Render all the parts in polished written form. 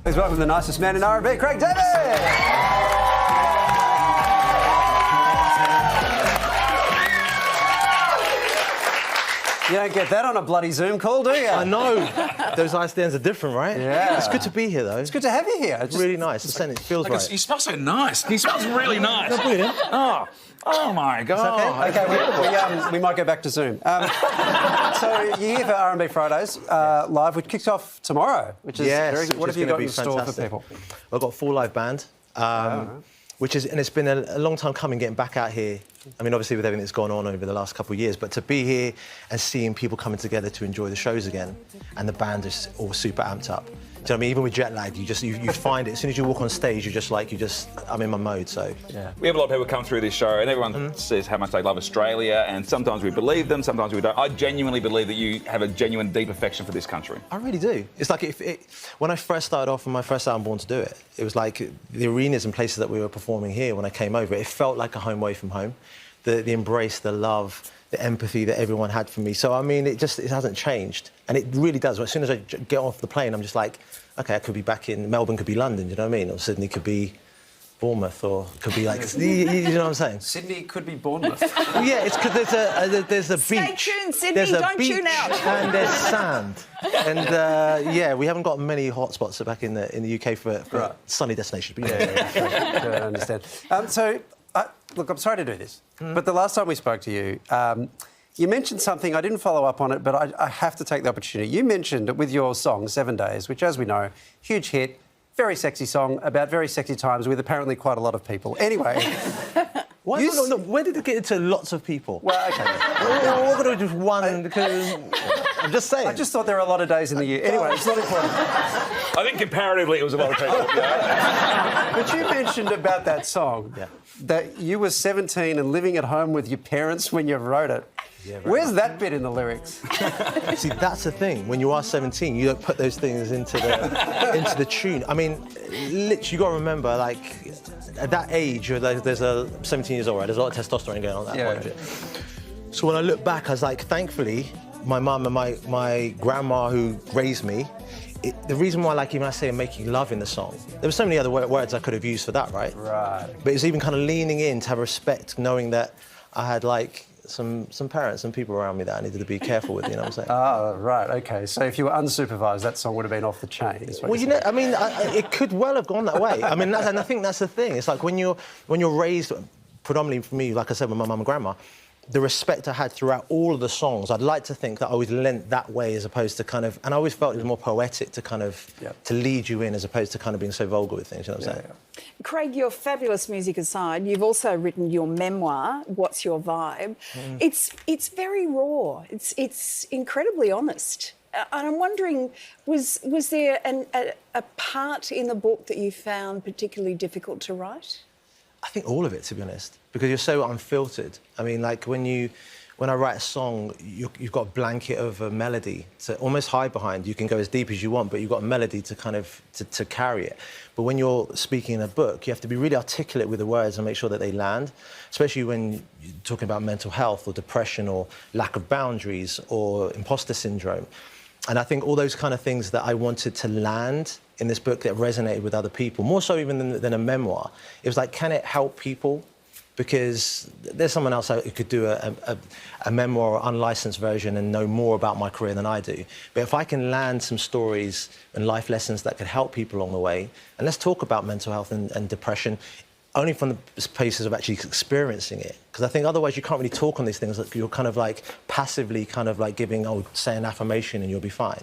Please welcome the nicest man in R&B, Craig David! You don't get that on a bloody Zoom call, do you? I know. Those ice stands are different, right? Yeah. It's good to be here, though. It's good to have you here. It's really nice. It feels right. He smells so nice. He smells really nice. Brilliant. Oh my God. Okay, we might go back to Zoom. So you're here for R&B Fridays live, which kicks off tomorrow, which is very good. What have you got in store for people? I've got a full live band, which is, and it's been a long time coming, getting back out here. I mean, obviously with everything that's gone on over the last couple of years, but to be here and seeing people coming together to enjoy the shows again, and the band is all super amped up. Do you know what I mean? Even with jet lag, you find it. As soon as you walk on stage, I'm in my mode, so. Yeah. We have a lot of people come through this show and everyone says how much they love Australia, and sometimes we believe them, sometimes we don't. I genuinely believe that you have a genuine, deep affection for this country. I really do. It's like when I first started off on my first album, Born to Do It, it was like the arenas and places that we were performing here when I came over, it felt like a home away from home. The embrace, the love, the empathy that everyone had for me. So, I mean, it hasn't changed. And it really does. As soon as I get off the plane, I'm just like, OK, I could be back in Melbourne, could be London, you know what I mean? Or Sydney could be Bournemouth, or could be like, you know what I'm saying? Sydney could be Bournemouth. Well, yeah, it's because there's a beach. Stay tuned, Sydney, don't tune out. And there's sand. And, yeah, we haven't got many hotspots back in the UK for sunny destinations. But I understand. Look, I'm sorry to do this, but the last time we spoke to you, you mentioned something. I didn't follow up on it, but I have to take the opportunity. You mentioned it with your song, 7 Days, which, as we know, huge hit, very sexy song about very sexy times with apparently quite a lot of people. Anyway... No, where did it get into lots of people? Well, OK. We're going to do just one, because... I'm just saying. I just thought there were a lot of days in the year. Anyway, it's not important. I think comparatively it was a lot of people. But you mentioned about that song that you were 17 and living at home with your parents when you wrote it. Yeah, where's that bit in the lyrics? See, that's the thing. When you are 17, you don't put those things into the tune. I mean, literally, you got to remember, like, at that age, there's a 17 years old, right? There's a lot of testosterone going on at that point. So when I look back, I was like, thankfully, my mum and my grandma who raised me, the reason why, like, even I say making love in the song, there were so many other words I could have used for that, right? Right. But it's even kind of leaning in to have respect, knowing that I had, like, some parents and people around me that I needed to be careful with, you know what I'm saying? Oh, right, OK. So if you were unsupervised, that song would have been off the chain. Well, you know, I mean, it could well have gone that way. I mean, and I think that's the thing. It's like when you're raised, predominantly for me, like I said, with my mum and grandma, the respect I had throughout all of the songs, I'd like to think that I always lent that way as opposed to kind of... And I always felt it was more poetic to kind of... to lead you in as opposed to kind of being so vulgar with things, you know what I'm saying? Craig, your fabulous music aside, you've also written your memoir, What's Your Vibe? It's very raw. It's incredibly honest. And I'm wondering, was there a part in the book that you found particularly difficult to write? I think all of it, to be honest, because you're so unfiltered. I mean, like, when I write a song, you've got a blanket of a melody to almost hide behind. You can go as deep as you want, but you've got a melody to kind of to carry it. But when you're speaking in a book, you have to be really articulate with the words and make sure that they land, especially when you're talking about mental health or depression or lack of boundaries or imposter syndrome. And I think all those kind of things that I wanted to land in this book that resonated with other people, more so even than a memoir, it was like, can it help people? Because there's someone else who could do a memoir or unlicensed version and know more about my career than I do. But if I can land some stories and life lessons that could help people along the way, and let's talk about mental health and depression, only from the places of actually experiencing it. Because I think otherwise you can't really talk on these things. You're kind of like passively kind of like say an affirmation and you'll be fine.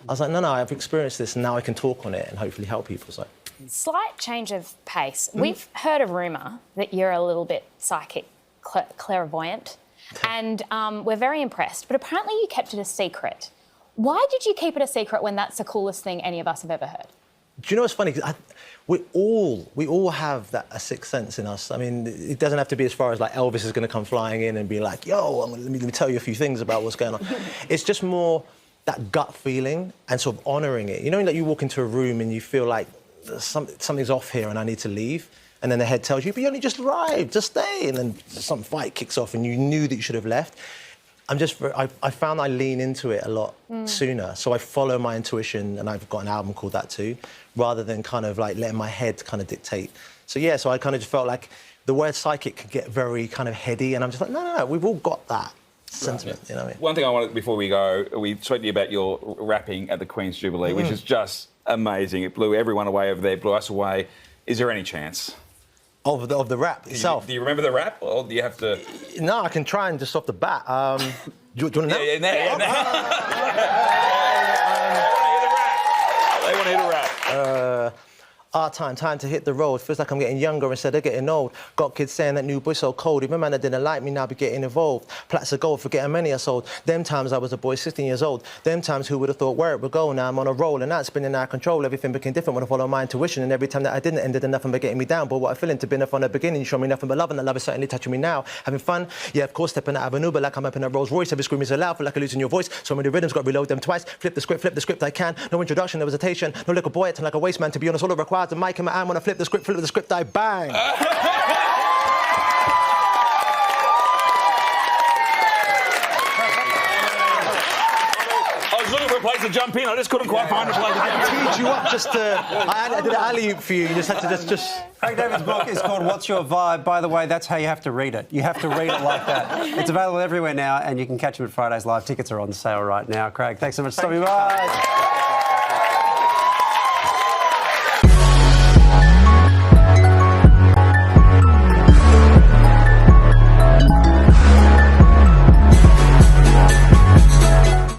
I was like, no, I've experienced this and now I can talk on it and hopefully help people, so. Slight change of pace. We've heard a rumour that you're a little bit psychic, clairvoyant, and we're very impressed. But apparently you kept it a secret. Why did you keep it a secret when that's the coolest thing any of us have ever heard? Do you know what's funny? We all have a sixth sense in us. I mean, it doesn't have to be as far as like Elvis is going to come flying in and be like, yo, let me tell you a few things about what's going on. It's just more that gut feeling and sort of honouring it. You know, like you walk into a room and you feel like something's off here and I need to leave. And then the head tells you, but you only just arrived, just stay. And then some fight kicks off and you knew that you should have left. I found I lean into it a lot sooner. So I follow my intuition, and I've got an album called that too, rather than kind of like letting my head kind of dictate. So yeah, so I kind of just felt like the word psychic can get very kind of heady, and I'm just like, no, we've all got that sentiment, you know what I mean? One thing I wanted, before we go, we spoke to you about your rapping at the Queen's Jubilee, which is just amazing. It blew everyone away over there, blew us away. Is there any chance? Of the rap itself. Do you remember the rap, or do you have to? No, I can try and just off the bat. Do you want to know? Yeah, They want to hear the rap. Our time to hit the road. Feels like I'm getting younger instead of getting old. Got kids saying that new boy's so cold. Even man that didn't like me now be getting involved. Plats of gold for getting many I sold. Them times I was a boy 16 years old. Them times who would have thought where it would go. Now I'm on a roll and that's spinning out of control. Everything became different when I followed my intuition. And every time that I didn't ended in nothing but getting me down. But what I feel into being from the beginning, you show me nothing but love, and that love is certainly touching me now. Having fun, yeah, of course, stepping out of an Uber like I'm up in a Rolls Royce. Every scream is so loud, feel like I'm losing your voice. So many rhythms, got to reload them twice. Flip the script I can. No introduction, no hesitation. No little boy acting like a waste man. To be honest, all it requires a mic in my hand. When I flip the script, I bang. I was looking for a place to jump in. I just couldn't quite find a place to jump in. I teed you up just to... I did an alley-oop for you. You just had to just... Craig David's book is called What's Your Vibe? By the way, that's how you have to read it. You have to read it like that. It's available everywhere now, and you can catch him at Fridays Live. Tickets are on sale right now. Craig, thanks so much for stopping by.